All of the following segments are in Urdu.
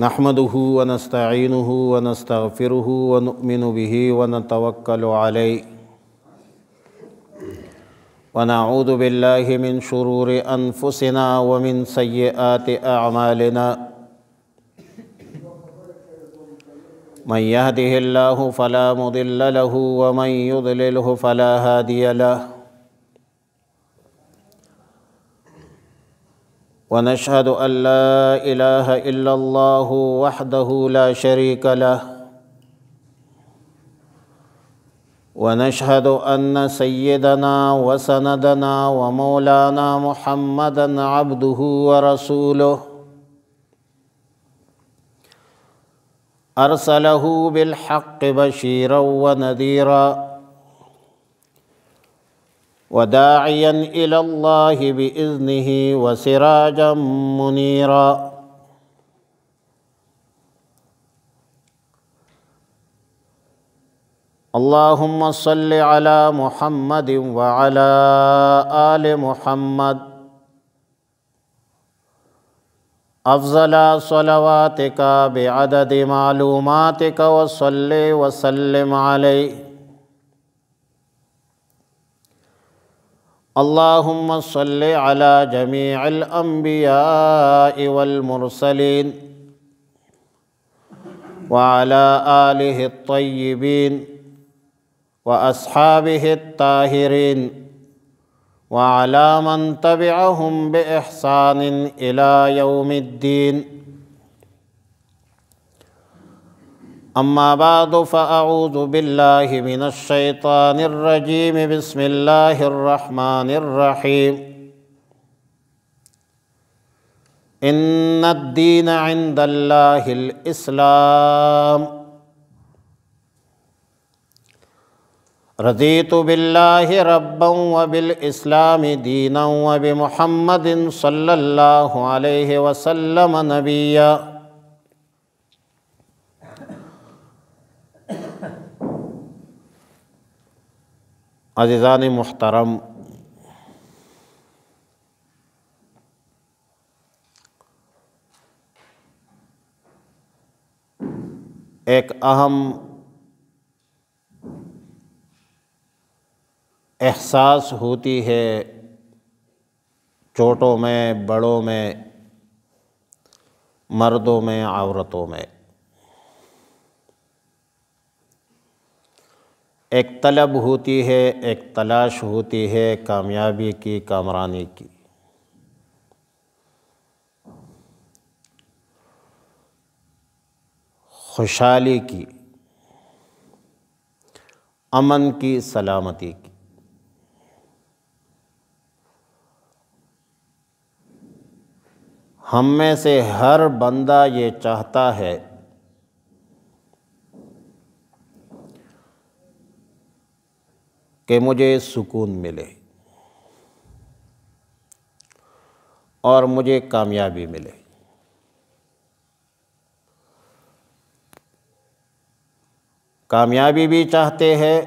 نحمده ونستعینه ونستغفره ونؤمن به ونتوکل علیہ ونعوذ باللہ من شرور انفسنا ومن سیئات اعمالنا من يهده الله فلا مضل له ومن يضلله فلا هادي له ونشهد أن لا إله إلا الله وحده لا شريك له ونشهد أن سيدنا وسندنا ومولانا محمدًا عبده ورسوله أرسله بالحق بشيرا ونذيرا وداعيا إلى الله بإذنه وسراجا منيرا اللهم صل على محمد وعلى آل محمد أفضل صلواتك بعدد معلوماتك وصل وسلم عليه اللهم صل على جميع الأنبياء والمرسلين وعلى آله الطيبين وأصحابه الطاهرين وعلى من تبعهم بإحسان إلى يوم الدين أما بعد فأعوذ بالله من الشيطان الرجيم بسم الله الرحمن الرحيم إن الدين عند الله الإسلام رضيت بالله ربا وبالإسلام دينا وبمحمد صلى الله عليه وسلم نبيا عزیزان محترم، ایک اہم احساس ہوتی ہے چھوٹوں میں، بڑوں میں، مردوں میں، عورتوں میں، ایک طلب ہوتی ہے، ایک تلاش ہوتی ہے کامیابی کی، کامرانی کی۔ خوشحالی کی، امن کی، سلامتی کی۔ ہم میں سے ہر بندہ یہ چاہتا ہے کہ مجھے سکون ملے اور مجھے کامیابی ملے۔ کامیابی بھی چاہتے ہیں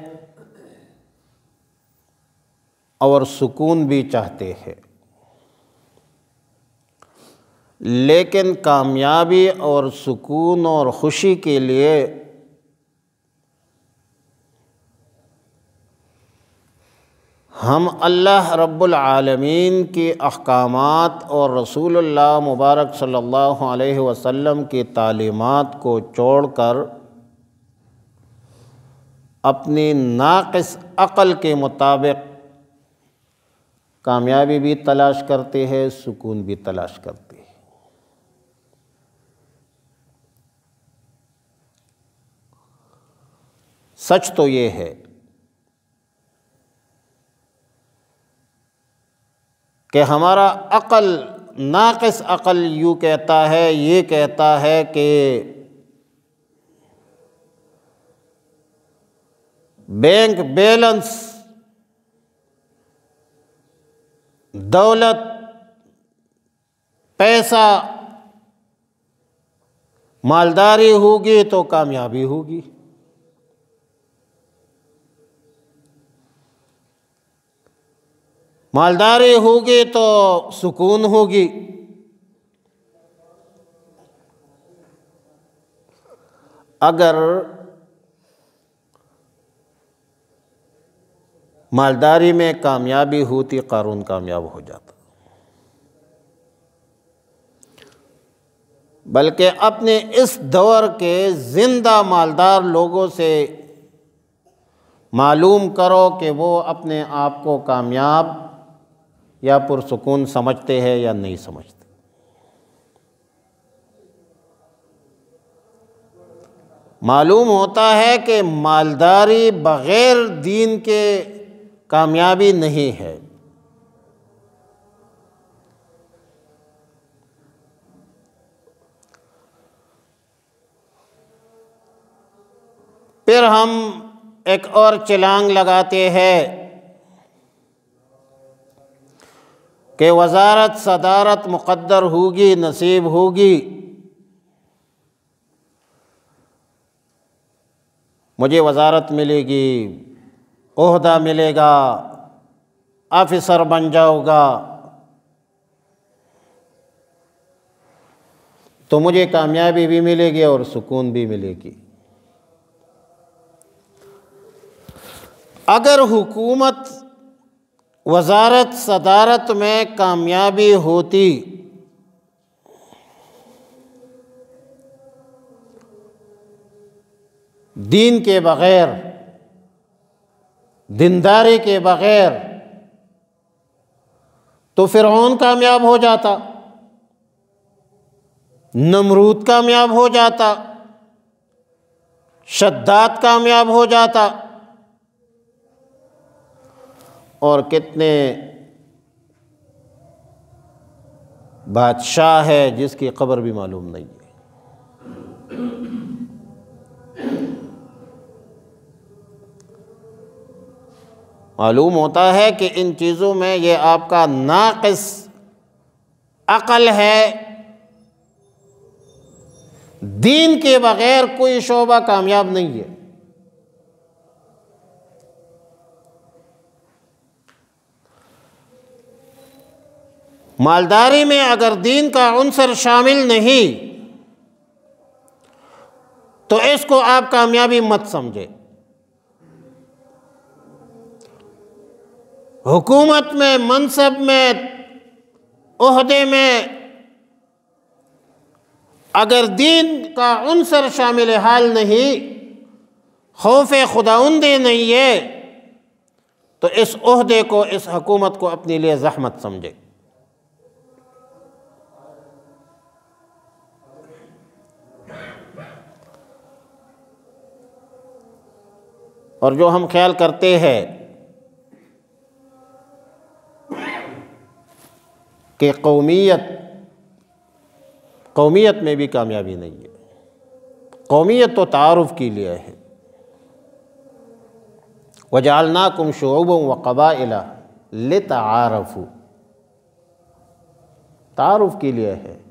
اور سکون بھی چاہتے ہیں، لیکن کامیابی اور سکون اور خوشی کے لیے ہم اللہ رب العالمین کی احکامات اور رسول اللہ مبارک صلی اللہ علیہ وسلم کی تعلیمات کو چھوڑ کر اپنی ناقص عقل کے مطابق کامیابی بھی تلاش کرتے ہیں، سکون بھی تلاش کرتے ہیں۔ سچ تو یہ ہے کہ ہمارا عقل، ناقص عقل یوں کہتا ہے، یہ کہتا ہے کہ بینک بیلنس، دولت، پیسہ، مالداری ہوگی تو کامیابی ہوگی۔ مالداری ہوگی تو سکون ہوگی۔ اگر مالداری میں کامیابی ہوتی قارون کامیاب ہو جاتا، بلکہ اپنے اس دور کے زندہ مالدار لوگوں سے معلوم کرو کہ وہ اپنے آپ کو کامیاب یا پرسکون سمجھتے ہیں یا نہیں سمجھتے۔ معلوم ہوتا ہے کہ مالداری بغیر دین کے کامیابی نہیں ہے۔ پھر ہم ایک اور چھلانگ لگاتے ہیں کہ وزارت صدارت مقدر ہوگی، نصیب ہوگی، مجھے وزارت ملے گی، عہدہ ملے گا، آفیسر بن جاؤ گا تو مجھے کامیابی بھی ملے گی اور سکون بھی ملے گی۔ اگر حکومت وزارت صدارت میں کامیابی ہوتی دین کے بغیر، دینداری کے بغیر، تو فرعون کامیاب ہو جاتا، نمرود کامیاب ہو جاتا، شداد کامیاب ہو جاتا، اور کتنے بادشاہ ہے جس کی قبر بھی معلوم نہیں ہے۔ معلوم ہوتا ہے کہ ان چیزوں میں یہ آپ کا ناقص عقل ہے۔ دین کے بغیر کوئی شعبہ کامیاب نہیں ہے۔ مالداری میں اگر دین کا عنصر شامل نہیں تو اس کو آپ کامیابی مت سمجھے۔ حکومت میں، منصب میں، عہدے میں اگر دین کا عنصر شامل حال نہیں، خوف خداوندی نہیں ہے، تو اس عہدے کو، اس حکومت کو اپنے لیے زحمت سمجھے۔ اور جو ہم خیال کرتے ہیں کہ قومیت میں بھی کامیابی نہیں ہے۔ قومیت تو تعارف کے لیے ہے۔ وَجَعَلْنَاكُمْ شُعُوبًا وَقَبَائِلَ لِتَعَارَفُوا، تعارف کے لیے ہے۔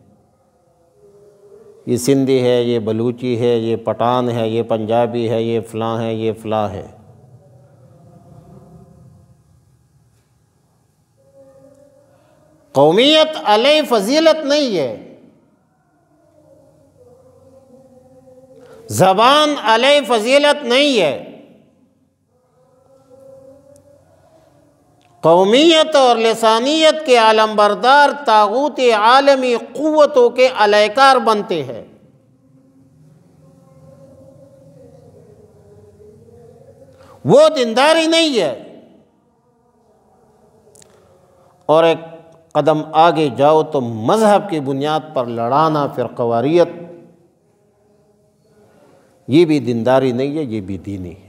یہ سندھی ہے، یہ بلوچی ہے، یہ پٹھان ہے، یہ پنجابی ہے، یہ فلاں ہے، یہ فلاں ہے۔ قومیت علیہ فضیلت نہیں ہے، زبان علیہ فضیلت نہیں ہے۔ قومیت اور لسانیت کے علم بردار طاغوت عالمی قوتوں کے اہلکار بنتے ہیں۔ وہ دینداری نہیں ہے۔ اور ایک قدم آگے جاؤ تو مذہب کی بنیاد پر لڑانا، فرقواریت، یہ بھی دینداری نہیں ہے، یہ بھی دینی ہے۔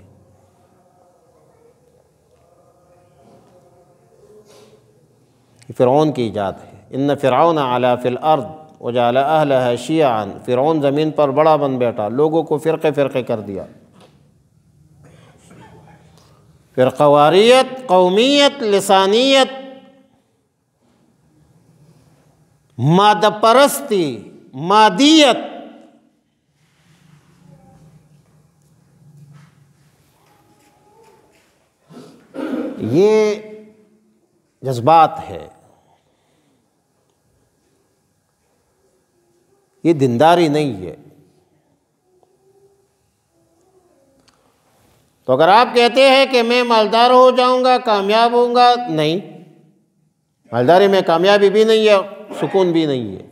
فرعون کی ایجاد ہے۔ ان فرعون علا فی الارض وجعل اہلہا شیعا، فرعون زمین پر بڑا بن بیٹھا، لوگوں کو فرقے فرقے کر دیا۔ فرقواریت، قومیت، لسانیت، مادہ پرستی، مادیت، یہ جذبات ہے، یہ دینداری نہیں ہے۔ تو اگر آپ کہتے ہیں کہ میں مالدار ہو جاؤں گا، کامیاب ہوں گا، نہیں، مالداری میں کامیابی بھی نہیں ہے، سکون بھی نہیں ہے۔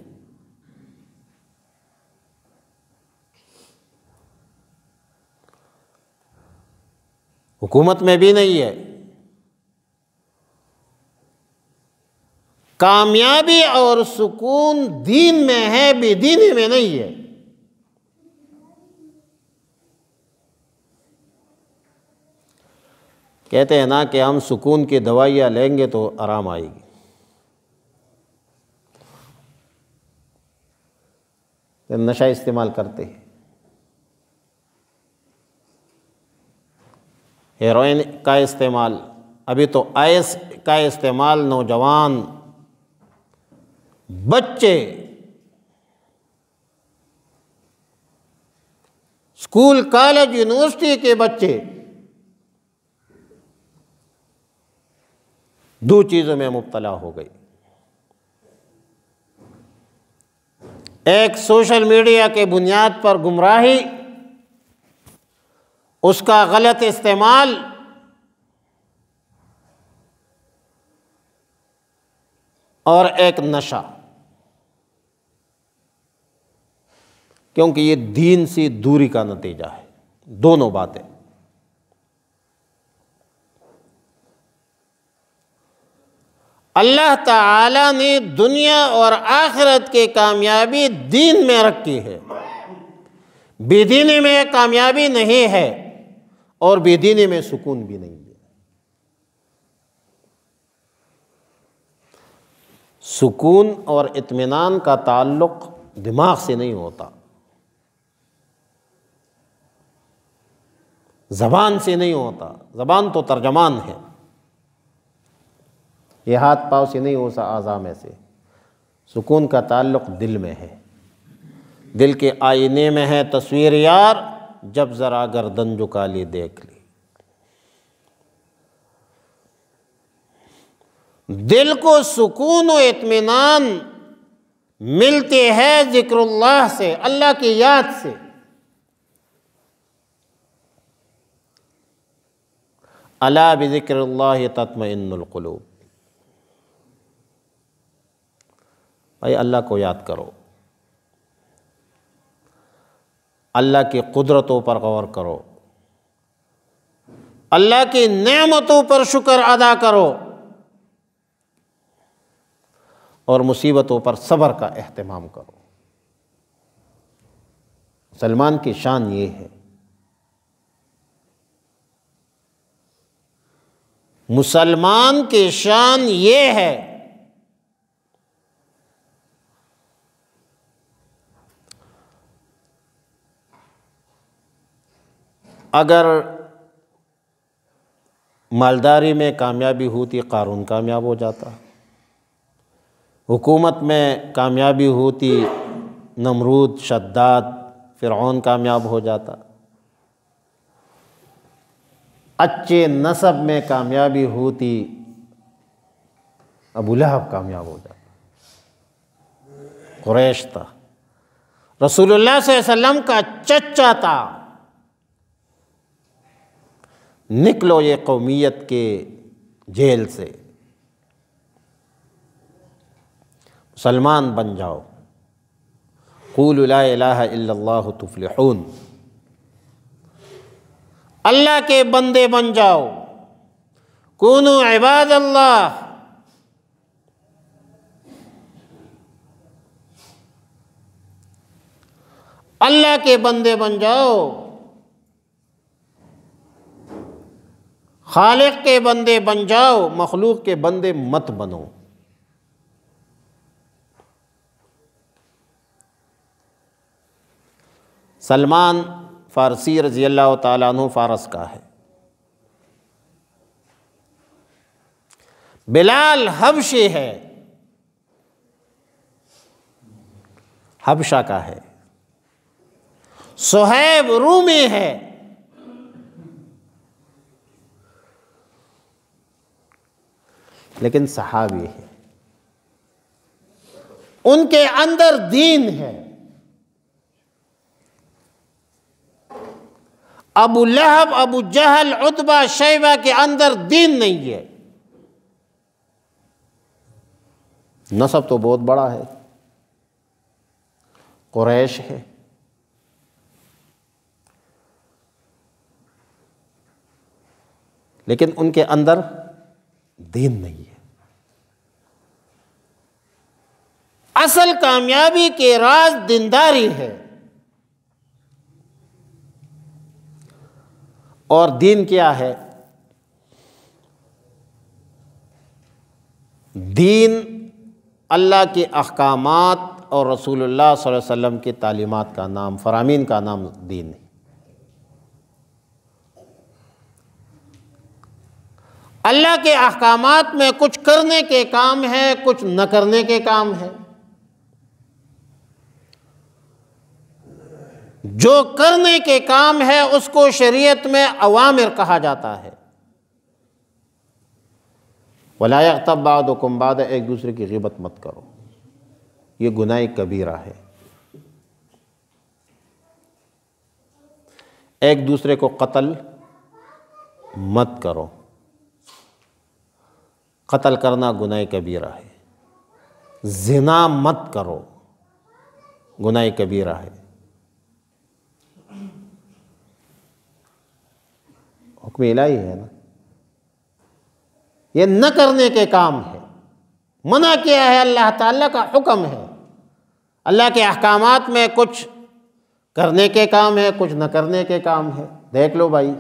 حکومت میں بھی نہیں ہے۔ کامیابی اور سکون دین میں ہے، بے دینی میں نہیں ہے۔ کہتے ہیں نا کہ ہم سکون کی دوائیاں لیں گے تو آرام آئے گی، نشہ استعمال کرتے ہیں، ہیروئن کا استعمال، ابھی تو آئس کا استعمال نوجوان بچے، اسکول کالج یونیورسٹی کے بچے دو چیزوں میں مبتلا ہو گئی۔ ایک سوشل میڈیا کے بنیاد پر گمراہی، اس کا غلط استعمال، اور ایک نشہ، کیونکہ یہ دین سے دوری کا نتیجہ ہے، دونوں باتیں۔ اللہ تعالی نے دنیا اور آخرت کی کامیابی دین میں رکھی ہے، بے دینی میں کامیابی نہیں ہے اور بے دینی میں سکون بھی نہیں ہے۔ سکون اور اطمینان کا تعلق دماغ سے نہیں ہوتا، زبان سے نہیں ہوتا، زبان تو ترجمان ہے، یہ ہاتھ پاؤں سے نہیں ہوتا، اعضاء میں سے۔ سکون کا تعلق دل میں ہے، دل کے آئینے میں ہے تصویر یار، جب ذرا گردن جھکا لی دیکھ لی۔ دل کو سکون و اطمینان ملتے ہیں ذکر اللہ سے، اللہ کی یاد سے۔ الا بذکر اللہ تطمئن القلوب، بھائی اللہ کو یاد کرو، اللہ کی قدرتوں پر غور کرو، اللہ کی نعمتوں پر شکر ادا کرو، اور مصیبتوں پر صبر کا اہتمام کرو۔ مسلمان کی شان یہ ہے، مسلمان کی شان یہ ہے اگر مالداری میں کامیابی ہوتی قارون کامیاب ہو جاتا، حکومت میں کامیابی ہوتی نمرود، شداد، فرعون کامیاب ہو جاتا، اچھے نسب میں کامیابی ہوتی ابو لہب کامیاب ہو جاتا، قریش تھا، رسول اللہ صلی اللہ علیہ وسلم کا چچا تھا۔ نکلو یہ قومیت کے جیل سے، مسلمان بن جاؤ، قولوا لا الہ الا اللہ تفلحون، اللہ کے بندے بن جاؤ، کونوا عباد اللہ، اللہ کے بندے بن جاؤ، خالق کے بندے بن جاؤ، مخلوق کے بندے مت بنو۔ سلمان فارسی رضی اللہ تعالیٰ عنہ فارس کا ہے، بلال حبشی ہے، حبشہ کا ہے، صہیب رومی ہے، لیکن صحابی ہے، ان کے اندر دین ہے۔ ابو لہب، ابو جہل، عتبہ، شیبہ کے اندر دین نہیں ہے۔ نسب تو بہت بڑا ہے، قریش ہے، لیکن ان کے اندر دین نہیں ہے۔ اصل کامیابی کے راز دینداری ہے، اور دین کیا ہے؟ دین اللہ کے احکامات اور رسول اللہ صلی اللہ علیہ وسلم کی تعلیمات کا نام، فرامین کا نام دین ہے۔ اللہ کے احکامات میں کچھ کرنے کے کام ہے، کچھ نہ کرنے کے کام ہے۔ جو کرنے کے کام ہے اس کو شریعت میں اوامر کہا جاتا ہے۔ وَلَا يَغْتَبْ بَعْضُكُمْ بَعْضًا، ایک دوسرے کی غیبت مت کرو، یہ گناہ کبیرہ ہے۔ ایک دوسرے کو قتل مت کرو، قتل کرنا گناہ کبیرہ ہے۔ زنا مت کرو، گناہ کبیرہ ہے۔ حکم الہی ہے نا، یہ نہ کرنے کے کام ہے، منع کیا ہے، اللہ تعالیٰ کا حکم ہے۔ اللہ کے احکامات میں کچھ کرنے کے کام ہے، کچھ نہ کرنے کے کام ہے۔ دیکھ لو بھائی،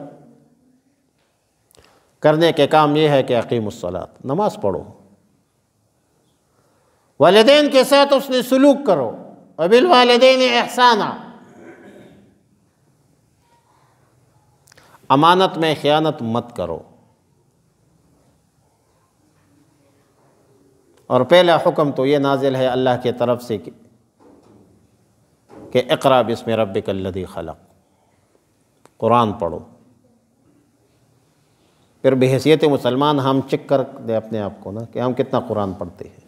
کرنے کے کام یہ ہے کہ اقیم الصلاۃ، نماز پڑھو، والدین کے ساتھ اس نے سلوک کرو، وبالوالدین احسانا، امانت میں خیانت مت کرو۔ اور پہلا حکم تو یہ نازل ہے اللہ کی طرف سے کہ اقرأ بسم ربک الذی خلق، قرآن پڑھو۔ پھر بحیثیت مسلمان ہم چیک کر دیں اپنے آپ کو نا کہ ہم کتنا قرآن پڑھتے ہیں۔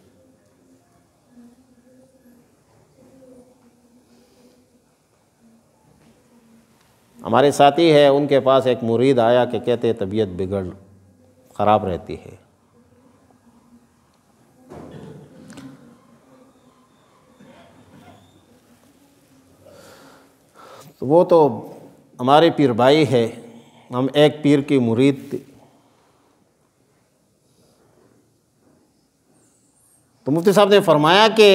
ہمارے ساتھی ہے، ان کے پاس ایک مرید آیا کہ کہتے طبیعت بگڑ خراب رہتی ہے۔ تو وہ تو ہمارے پیر بھائی ہے، ہم ایک پیر کی مرید تھے، تو مفتی صاحب نے فرمایا کہ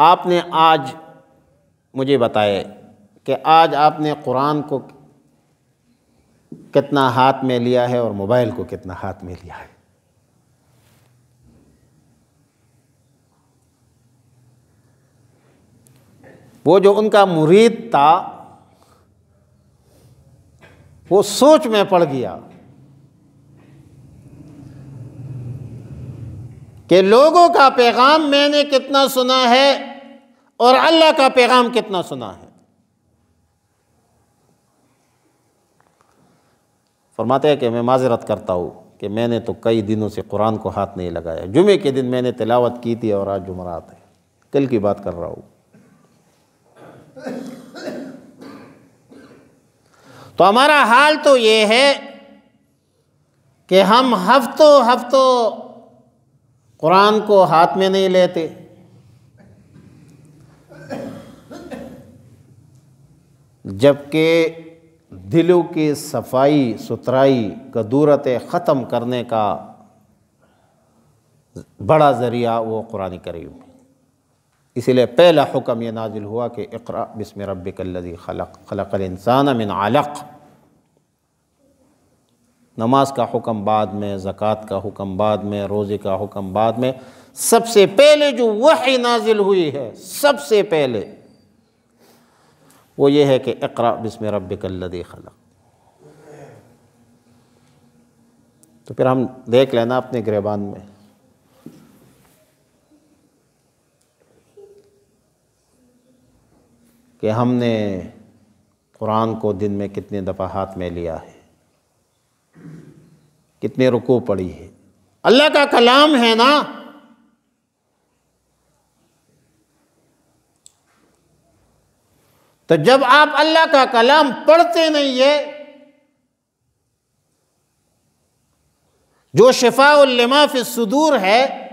آپ نے آج مجھے بتائے کہ آج آپ نے قرآن کو کتنا ہاتھ میں لیا ہے اور موبائل کو کتنا ہاتھ میں لیا ہے۔ وہ جو ان کا مرید تھا وہ سوچ میں پڑ گیا کہ لوگوں کا پیغام میں نے کتنا سنا ہے اور اللہ کا پیغام کتنا سنا ہے۔ فرماتے ہیں کہ میں معذرت کرتا ہوں کہ میں نے تو کئی دنوں سے قرآن کو ہاتھ نہیں لگایا، جمعے کے دن میں نے تلاوت کی تھی اور آج جمعرات ہے، کل کی بات کر رہا ہوں۔ تو ہمارا حال تو یہ ہے کہ ہم ہفتوں قرآن کو ہاتھ میں نہیں لیتے، جبکہ دلوں کی صفائی ستھرائی کدورتیں ختم کرنے کا بڑا ذریعہ وہ قرآن کریم ہے۔ اسی لیے پہلا حکم یہ نازل ہوا کہ اقرأ بسم ربک الذی خلق، خلق الانسان من علق۔ نماز کا حکم بعد میں، زکوٰۃ کا حکم بعد میں، روزے کا حکم بعد میں، سب سے پہلے جو وحی نازل ہوئی ہے سب سے پہلے وہ یہ ہے کہ اقرأ بسم ربک الذی خلق۔ تو پھر ہم دیکھ لینا اپنے گریبان میں کہ ہم نے قرآن کو دن میں کتنے دفعہ ہاتھ میں لیا ہے، کتنے رکوع پڑھی ہے۔ اللہ کا کلام ہے نا، تو جب آپ اللہ کا کلام پڑھتے نہیں ہے، جو شفاء لما فی الصدور ہے،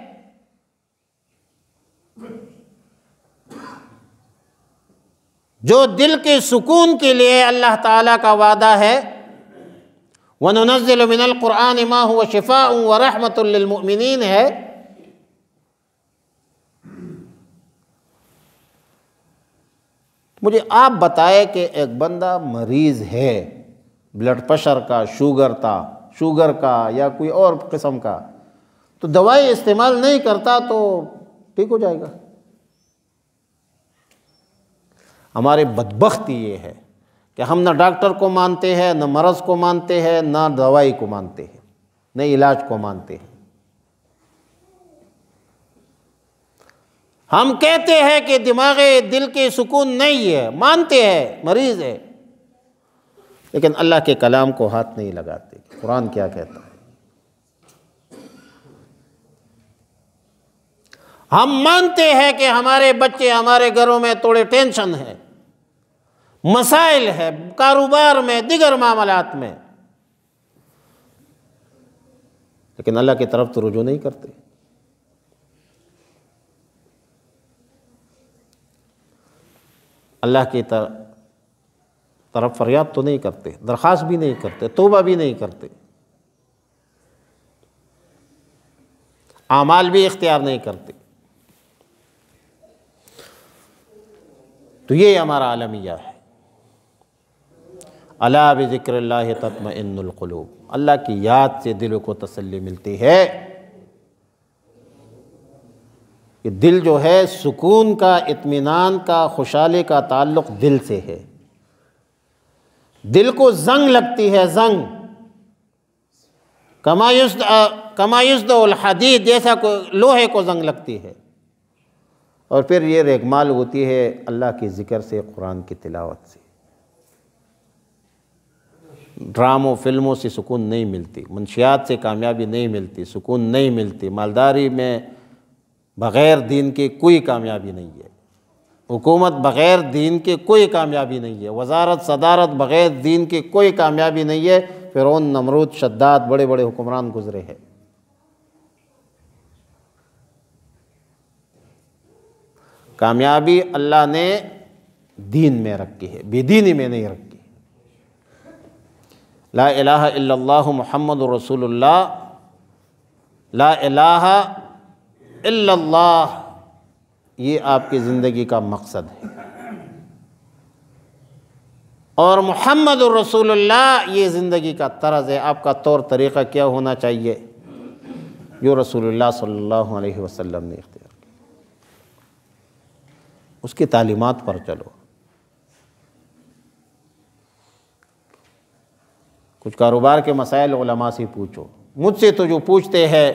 جو دل کے سکون کے لیے اللہ تعالیٰ کا وعدہ ہے، وَنُنَزِّلُ مِنَ الْقُرْآنِ مَا هُوَ شِفَاءٌ وَرَحْمَةٌ لِّلْمُؤْمِنِينَ ہے، مجھے آپ بتائے کہ ایک بندہ مریض ہے، بلڈ پریشر کا، شوگر کا یا کوئی اور قسم کا، تو دوائی استعمال نہیں کرتا تو ٹھیک ہو جائے گا؟ ہماری بدبختی یہ ہے کہ ہم نہ ڈاکٹر کو مانتے ہیں، نہ مرض کو مانتے ہیں، نہ دوائی کو مانتے ہیں، نہ علاج کو مانتے ہیں۔ ہم کہتے ہیں کہ دماغ دل کے سکون نہیں ہے، مانتے ہیں مریض ہے، لیکن اللہ کے کلام کو ہاتھ نہیں لگاتے۔ قرآن کیا کہتا ہے؟ ہم مانتے ہیں کہ ہمارے بچے ہمارے گھروں میں تھوڑے ٹینشن ہے، مسائل ہے، کاروبار میں، دیگر معاملات میں، لیکن اللہ کی طرف تو رجوع نہیں کرتے۔ اللہ کی طرف فریاد تو نہیں کرتے، درخواست بھی نہیں کرتے، توبہ بھی نہیں کرتے، اعمال بھی اختیار نہیں کرتے۔ تو یہ ہمارا عالمیہ ہے۔ الا بذکر اللہ تطمئن القلوب، اللہ کی یاد سے دلوں کو تسلی ملتی ہے۔ کہ دل جو ہے سکون کا، اطمینان کا، خوشحالی کا تعلق دل سے ہے۔ دل کو زنگ لگتی ہے، زنگ، کما یصدع الحدید، جیسا لوہے کو زنگ لگتی ہے، اور پھر یہ ریگمال ہوتی ہے اللہ کے ذکر سے، قرآن کی تلاوت سے۔ ڈراموں فلموں سے سکون نہیں ملتی، منشیات سے کامیابی نہیں ملتی، سکون نہیں ملتی، مالداری میں بغیر دین کے کوئی کامیابی نہیں ہے، حکومت بغیر دین کے کوئی کامیابی نہیں ہے، وزارت صدارت بغیر دین کے کوئی کامیابی نہیں ہے۔ فرعون، نمرود، شداد، بڑے بڑے حکمران گزرے ہیں۔ کامیابی اللہ نے دین میں رکھی ہے، بے دینی میں نہیں رکھی۔ لا الہ الا اللہ محمد رسول اللہ، لا الہ الا اللہ، یہ آپ کی زندگی کا مقصد ہے، اور محمد الرسول اللہ یہ زندگی کا طرز ہے۔ آپ کا طور طریقہ کیا ہونا چاہیے؟ جو رسول اللہ صلی اللہ علیہ وسلم نے اختیار کیا، اس کی تعلیمات پر چلو۔ کچھ کاروبار کے مسائل علماء سے پوچھو، مجھ سے تو جو پوچھتے ہیں،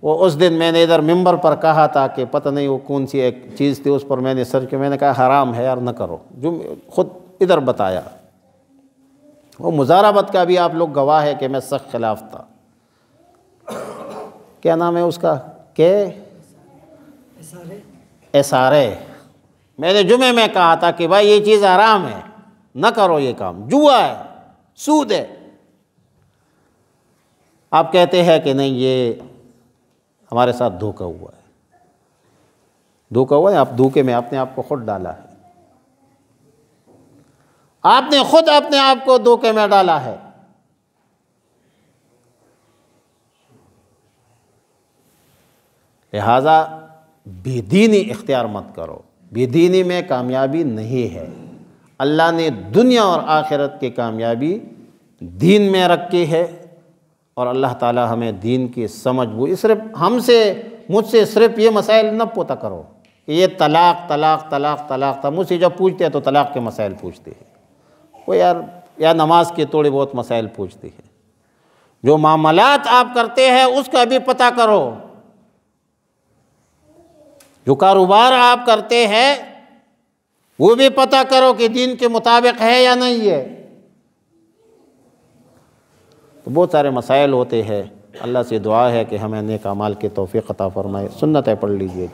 وہ اس دن میں نے ادھر ممبر پر کہا تھا کہ پتہ نہیں وہ کون سی ایک چیز تھی، اس پر میں نے سرچ کیا، میں نے کہا حرام ہے یار، نہ کرو، جو خود ادھر بتایا۔ وہ مزاربت کا بھی آپ لوگ گواہ ہے کہ میں سخت خلاف تھا۔ کیا نام ہے اس کا؟ اسارے۔ میں نے جمعے میں کہا تھا کہ بھائی یہ چیز حرام ہے، نہ کرو، یہ کام جوا ہے، سود ہے۔ آپ کہتے ہیں کہ نہیں، یہ ہمارے ساتھ دھوکہ ہوا ہے۔ دھوکہ ہوا ہے، آپ دھوکے میں آپ نے آپ کو خود ڈالا ہے، آپ نے خود اپنے آپ کو دھوکے میں ڈالا ہے۔ لہذا بے دینی اختیار مت کرو، بے دینی میں کامیابی نہیں ہے۔ اللہ نے دنیا اور آخرت کی کامیابی دین میں رکھی ہے، اور اللہ تعالی ہمیں دین کی سمجھ صرف مجھ سے صرف یہ مسائل نہ پوتا کرو کہ یہ طلاق طلاق طلاق طلاق تھا۔ مجھ سے جب پوچھتے ہیں تو طلاق کے مسائل پوچھتے ہیں، وہ یا نماز کے تھوڑے بہت مسائل پوچھتے ہیں۔ جو معاملات آپ کرتے ہیں اس کا بھی پتہ کرو، جو کاروبار آپ کرتے ہیں وہ بھی پتہ کرو کہ دین کے مطابق ہے یا نہیں ہے۔ تو بہت سارے مسائل ہوتے ہیں۔ اللہ سے دعا ہے کہ ہمیں نیک اعمال کی توفیق عطا فرمائے۔ سنتیں پڑھ لیجیے۔